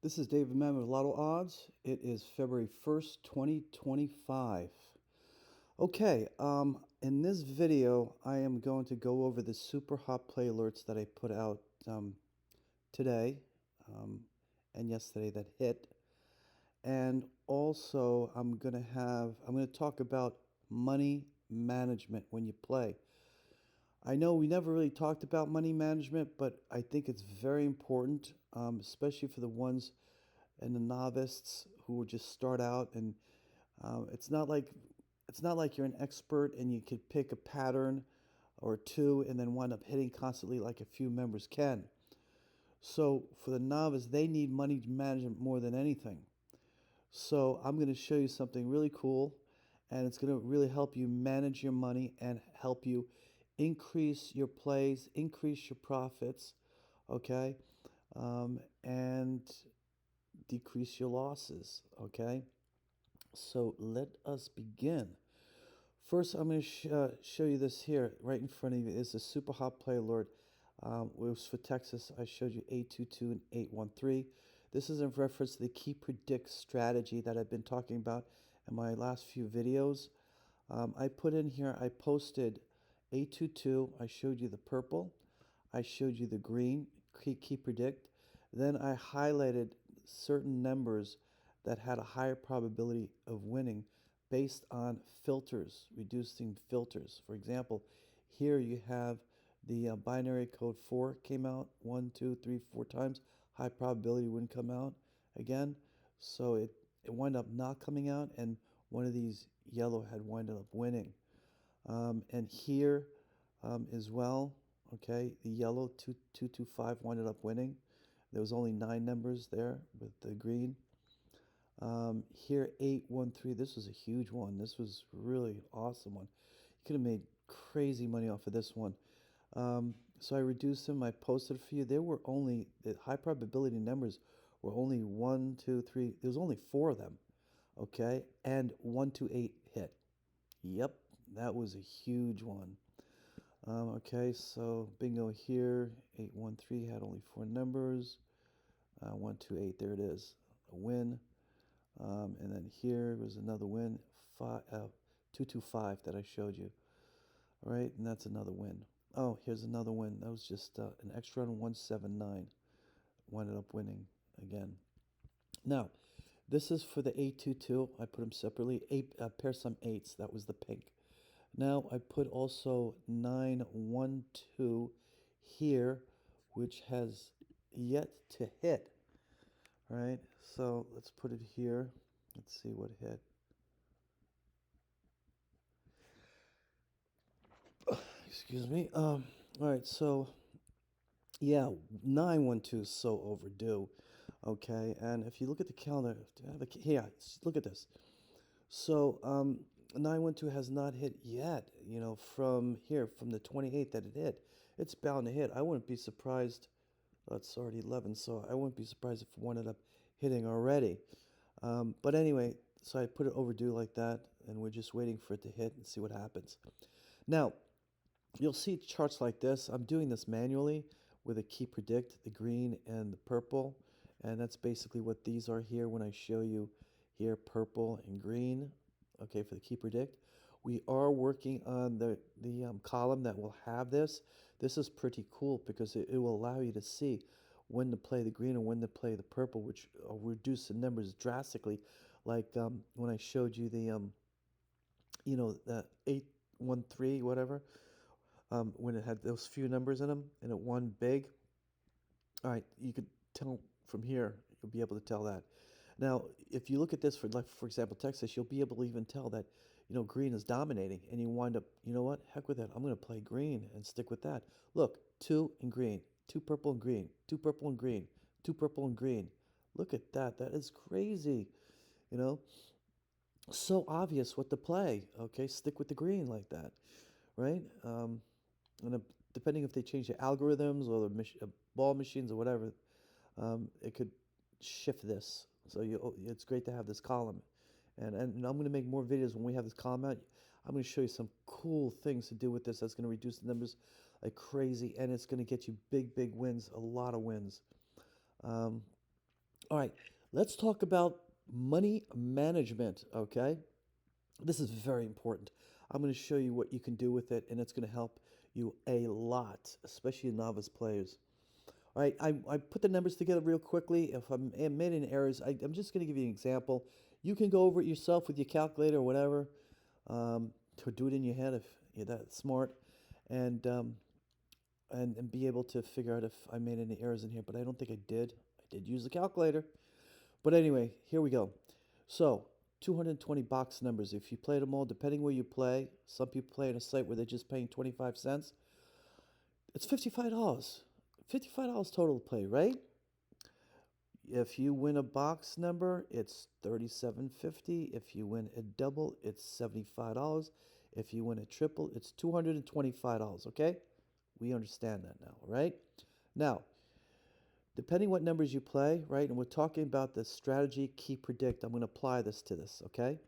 This is David Mann with Lotto Odds. It is February 1st, 2025. Okay, in this video, I am going to go over the super hot play alerts that I put out today um, and yesterday that hit. And also, I'm going to talk about money management when you play. I know we never really talked about money management, but I think it's very important, especially for the ones and the novices who would just start out. And it's not like you're an expert and you could pick a pattern or two and then wind up hitting constantly like a few members can. So for the novice, they need money management more than anything. So I'm going to show you something really cool, and it's going to really help you manage your money and help you increase your plays, increase your profits, okay, and decrease your losses, okay? So let us begin. First, I'm going to show you this here. Right in front of you is a super hot play alert. It was for Texas. I showed you 822 and 813. This is in reference to the key predict strategy that I've been talking about in my last few videos. I put in here, I posted 822. I showed you the purple. I showed you the green, key predict. Then I highlighted certain numbers that had a higher probability of winning based on filters, reducing filters. For example, here you have the binary code 4 came out 1, 2, 3, 4 times. High probability wouldn't come out again. So it wound up not coming out, and one of these yellow had wound up winning. And here as well, okay, the yellow 2225 wound up winning. There was only 9 numbers there with the green. Here 813, this was a huge one. This was really awesome one. You could have made crazy money off of this one. So I reduced them. I posted for you. There were only the high probability numbers were only 1, 2, 3. There was only 4 of them, okay, and 128 hit. Yep, that was a huge one. Okay, so bingo here. 813 had only 4 numbers. 128, there it is, a win. And then here was another win, 225 that I showed you. All right, and that's another win. Oh, here's another win. That was just an extra on 179. Wound up winning again. Now, this is for the 822. I put them separately. Pair some eights. That was the pink. Now I put also 912 here, which has yet to hit. All right, so let's put it here. Let's see what hit. Excuse me. All right, so yeah, 912 is so overdue. Okay, and if you look at the calendar, here, look at this. So 912 has not hit yet. From here, from the 28th that it hit, it's bound to hit. I wouldn't be surprised. Oh, it's already 11, so I wouldn't be surprised if it ended up hitting already. But anyway, so I put it overdue like that, and we're just waiting for it to hit and see what happens. Now, you'll see charts like this. I'm doing this manually with a key predict, the green and the purple. And that's basically what these are here when I show you here, purple and green, okay, for the key predict. We are working on the column that will have this. This is pretty cool because it will allow you to see when to play the green and when to play the purple, which will reduce the numbers drastically. Like when I showed you the 813, whatever, when it had those few numbers in them and it won big. All right, you could tell from here, you'll be able to tell that. Now, if you look at this for example, Texas, you'll be able to even tell that, green is dominating, and you wind up, you know what, heck with that, I'm going to play green and stick with that. Look, 2 and green, 2 purple and green, 2 purple and green, 2 purple and green. Look at that. That is crazy, you know. So obvious what to play. Okay, stick with the green like that, right? And depending if they change the algorithms or the ball machines or whatever, it could shift this. So it's great to have this column. And I'm going to make more videos when we have this column out. I'm going to show you some cool things to do with this that's going to reduce the numbers like crazy, and it's going to get you big, big wins, a lot of wins. All right, let's talk about money management, okay? This is very important. I'm going to show you what you can do with it, and it's going to help you a lot, especially novice players. All right, I put the numbers together real quickly. If I made any errors, I'm just going to give you an example. You can go over it yourself with your calculator or whatever, to do it in your head if you're that smart, and, um, and be able to figure out if I made any errors in here, but I don't think I did. I did use the calculator. But anyway, here we go. So, 220 box numbers. If you play them all, depending where you play, some people play on a site where they're just paying 25 cents. It's $55. $55 total to play, right? If you win a box number, it's $37.50. If you win a double, it's $75. If you win a triple, it's $225, okay? We understand that now, right? Now, depending what numbers you play, right, and we're talking about the strategy key predict, I'm going to apply this to this, okay?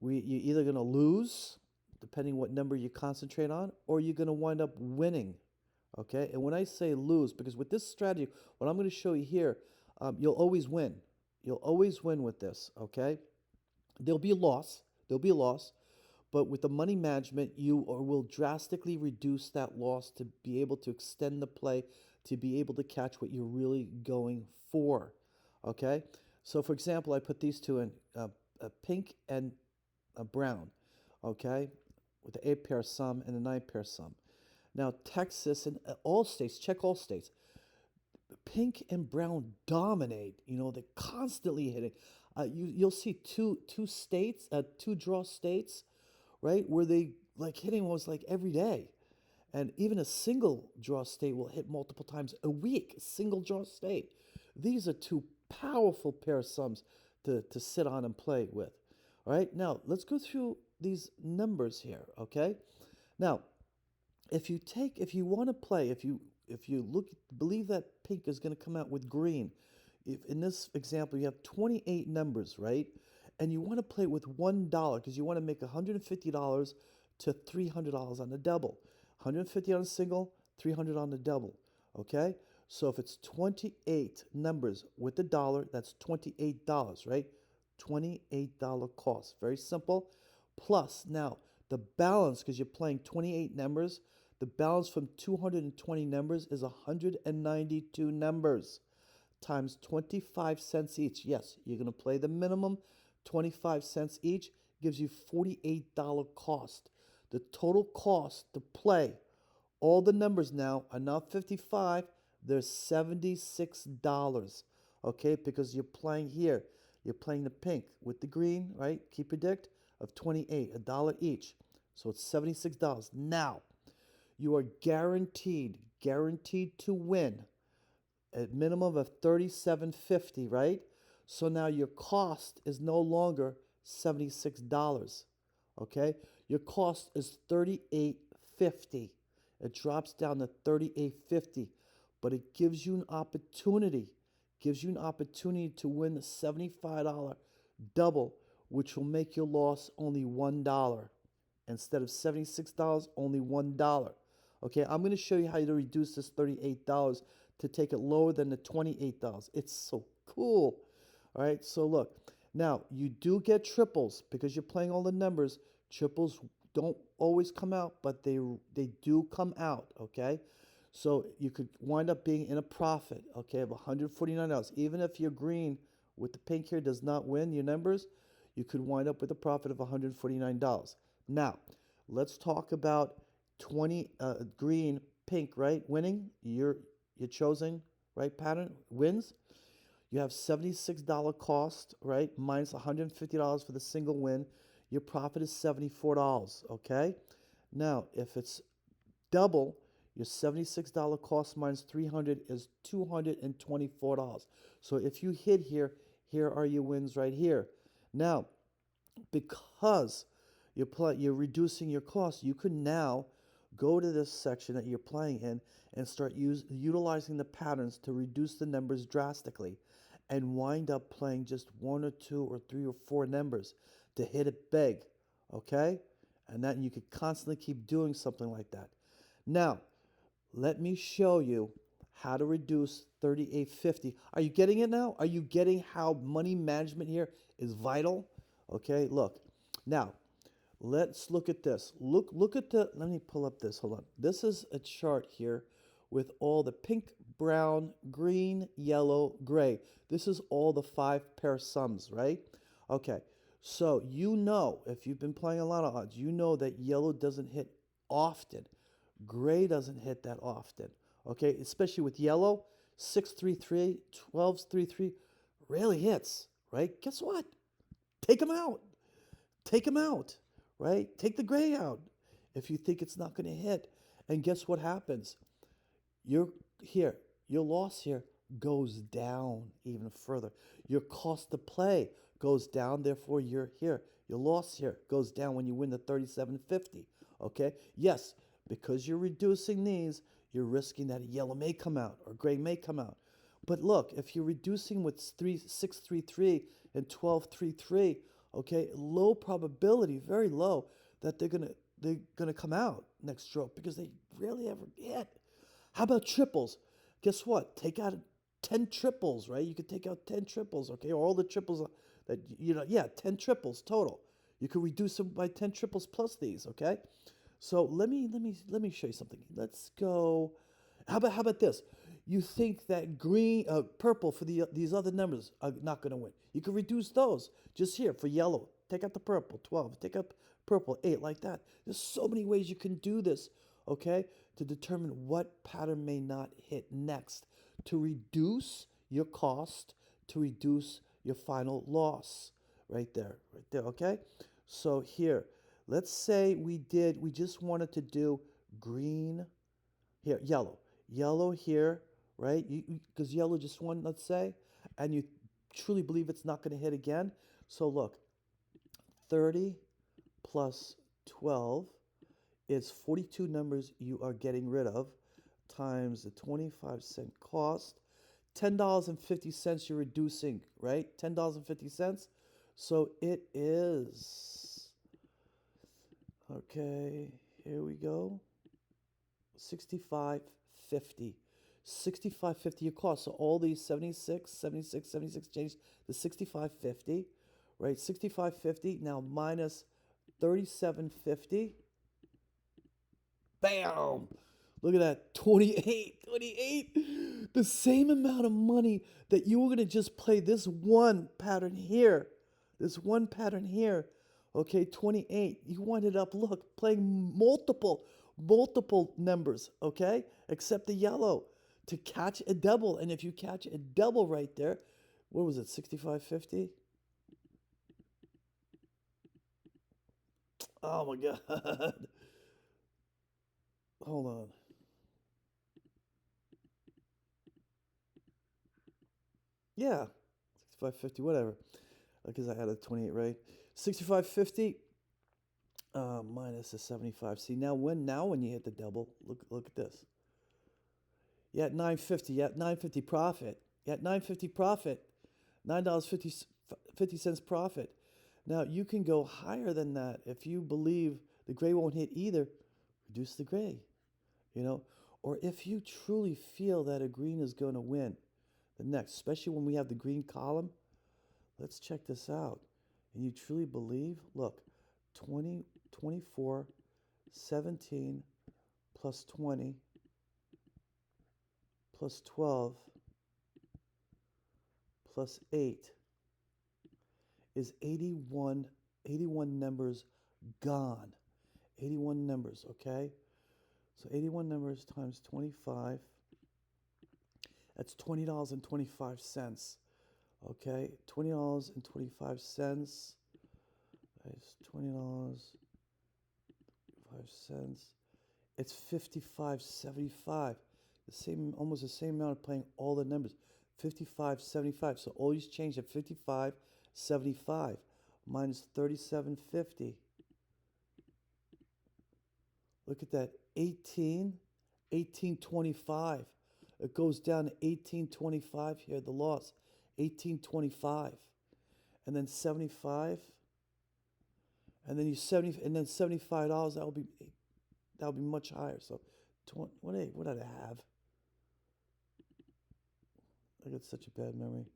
You're either going to lose, depending what number you concentrate on, or you're going to wind up winning, okay? And when I say lose, because with this strategy, what I'm going to show you here, you'll always win. You'll always win with this, okay? There'll be a loss. There'll be a loss. But with the money management, you will drastically reduce that loss to be able to extend the play, to be able to catch what you're really going for. Okay? So, for example, I put these two in a pink and a brown. Okay? With the 8-pair sum and the 9-pair sum. Now, Texas and all states, check all states. Pink and brown dominate. You know, they're constantly hitting. You'll see two states, two draw states, right? Where they like hitting was like every day. And even a single draw state will hit multiple times a week, a single draw state. These are two powerful pair of sums to sit on and play with. All right, now let's go through these numbers here, okay? Now, if you want to play, if you believe that pink is going to come out with green, if in this example you have 28 numbers, right? And you want to play with $1 because you want to make $150 to $300 on the double. 150 on a single, 300 on the double. Okay? So if it's 28 numbers with the dollar, that's $28, right? $28 cost. Very simple. Plus, now, the balance, because you're playing 28 numbers, the balance from 220 numbers is 192 numbers times 25 cents each. Yes, you're going to play the minimum 25 cents each, gives you $48 cost. The total cost to play all the numbers now are not 55, they're $76. Okay, because you're playing here. You're playing the pink with the green, right? Key predict of 28, $1 each. So it's $76. Now, you are guaranteed to win a minimum of $37.50, right? So now your cost is no longer $76. Okay? Your cost is $38.50. It drops down to $38.50, but it gives you an opportunity. To win the $75 double, which will make your loss only $1. Instead of $76, only $1. Okay, I'm going to show you how to reduce this $38 to take it lower than the $28. It's so cool. All right, so look. Now, you do get triples because you're playing all the numbers. Triples don't always come out, but they do come out, okay? So you could wind up being in a profit, okay, of $149. Even if your green with the pink here does not win your numbers, you could wind up with a profit of $149. Now, let's talk about 20 green, pink, right? Winning, your chosen, right, pattern wins. You have $76 cost, right, minus $150 for the single win. Your profit is $74, okay? Now, if it's double, your $76 cost minus $300 is $224. So if you hit here, here are your wins right here. Now, because you're reducing your cost, you can now go to this section that you're playing in and start utilizing the patterns to reduce the numbers drastically and wind up playing just 1 or 2 or 3 or 4 numbers to hit it big, okay? And that you could constantly keep doing something like that. Now, let me show you how to reduce 3850. Are you getting it now? Are you getting how money management here is vital? Okay, look. Now, let's look at this. Look at the, let me pull up this. Hold on. This is a chart here with all the pink, brown, green, yellow, gray. This is all the 5-pair sums, right? Okay. So you know, if you've been playing a lot of odds, you know that yellow doesn't hit often. Gray doesn't hit that often. Okay, especially with yellow, 633, 1233 rarely hits, right? Guess what? Take them out. Take them out, right? Take the gray out if you think it's not going to hit. And guess what happens? Your here, your loss here goes down even further. Your cost to play goes down, therefore you're here. Your loss here goes down when you win the 3750. Okay? Yes, because you're reducing these, you're risking that a yellow may come out or gray may come out. But look, if you're reducing with 633 and 1233, okay, low probability, very low, that they're gonna come out next stroke because they rarely ever hit. How about triples? Guess what? Take out 10 triples, right? You could take out 10 triples, okay? Or all the triples that, yeah, 10 triples total. You could reduce them by 10 triples plus these, okay? So let me show you something. Let's go. How about this? You think that purple for these other numbers are not going to win. You can reduce those just here for yellow. Take out the purple, 12. Take out purple, 8, like that. There's so many ways you can do this, okay, to determine what pattern may not hit next to reduce your cost, to reduce your final loss. Right there, okay? So here, let's say we just wanted to do green here, yellow here, right? Because yellow just won, let's say, and you truly believe it's not going to hit again. So look, 30 plus 12 is 42 numbers you are getting rid of times the 25-cent cost. $10.50 you're reducing, right? $10.50. So it is, okay, here we go. 65.50. 65.50 your cost. So all these 76 changed to 65.50, right? 65.50 now minus 37.50. Bam! Look at that. 28. The same amount of money that you were going to just play this one pattern here. This one pattern here. Okay, 28. You ended up, look, playing multiple numbers, okay? Except the yellow to catch a double. And if you catch a double right there, what was it, 65.50? Oh my God. Hold on. Yeah, 65.50, whatever. Because I added 28, right? 65.50 minus the 75. See, now when you hit the double, look at this. Yeah, 9.50. Yeah, 9.50 profit. Yeah, 9.50 profit. $9.50 profit. Now you can go higher than that if you believe the gray won't hit either. Reduce the gray, or if you truly feel that a green is going to win the next, especially when we have the green column. Let's check this out. And you truly believe, look, 20, 24, 17 plus 20 plus 12 plus 8 is 81 numbers gone. 81 numbers, okay? So 81 numbers times 25, that's $20.25. Okay, $20.25. That's $20.25. It's $55.75. Almost the same amount of playing all the numbers. $55.75. So all these change at $55.75 minus $37.50. Look at that. 18.25. It goes down to 18.25 here, the loss. 18.25. And then 75. And then $75, that'll be much higher. So what did I have? I got such a bad memory.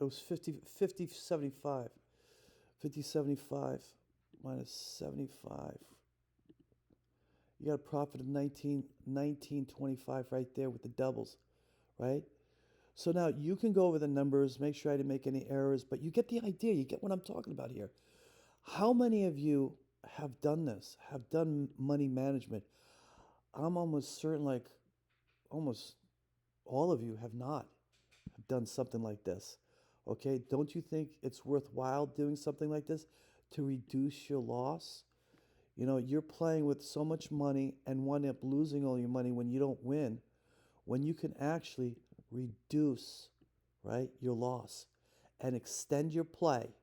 It was 75. 50, 75 minus 75. You got a profit of 19.25 right there with the doubles, right? So now you can go over the numbers, make sure I didn't make any errors, but you get the idea. You get what I'm talking about here. How many of you have done this, have done money management? I'm almost certain, like almost all of you have not done something like this. Okay, don't you think it's worthwhile doing something like this to reduce your loss? You know, you're playing with so much money and wind up losing all your money when you don't win, when you can actually reduce, right, your loss and extend your play.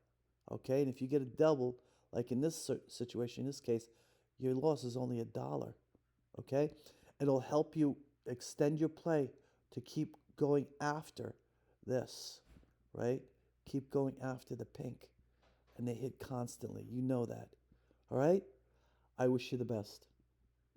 Okay, and if you get a double, like in this situation, in this case, your loss is only $1. Okay, it'll help you extend your play to keep going after this, right? Keep going after the pink, and they hit constantly. You know that. All right? I wish you the best.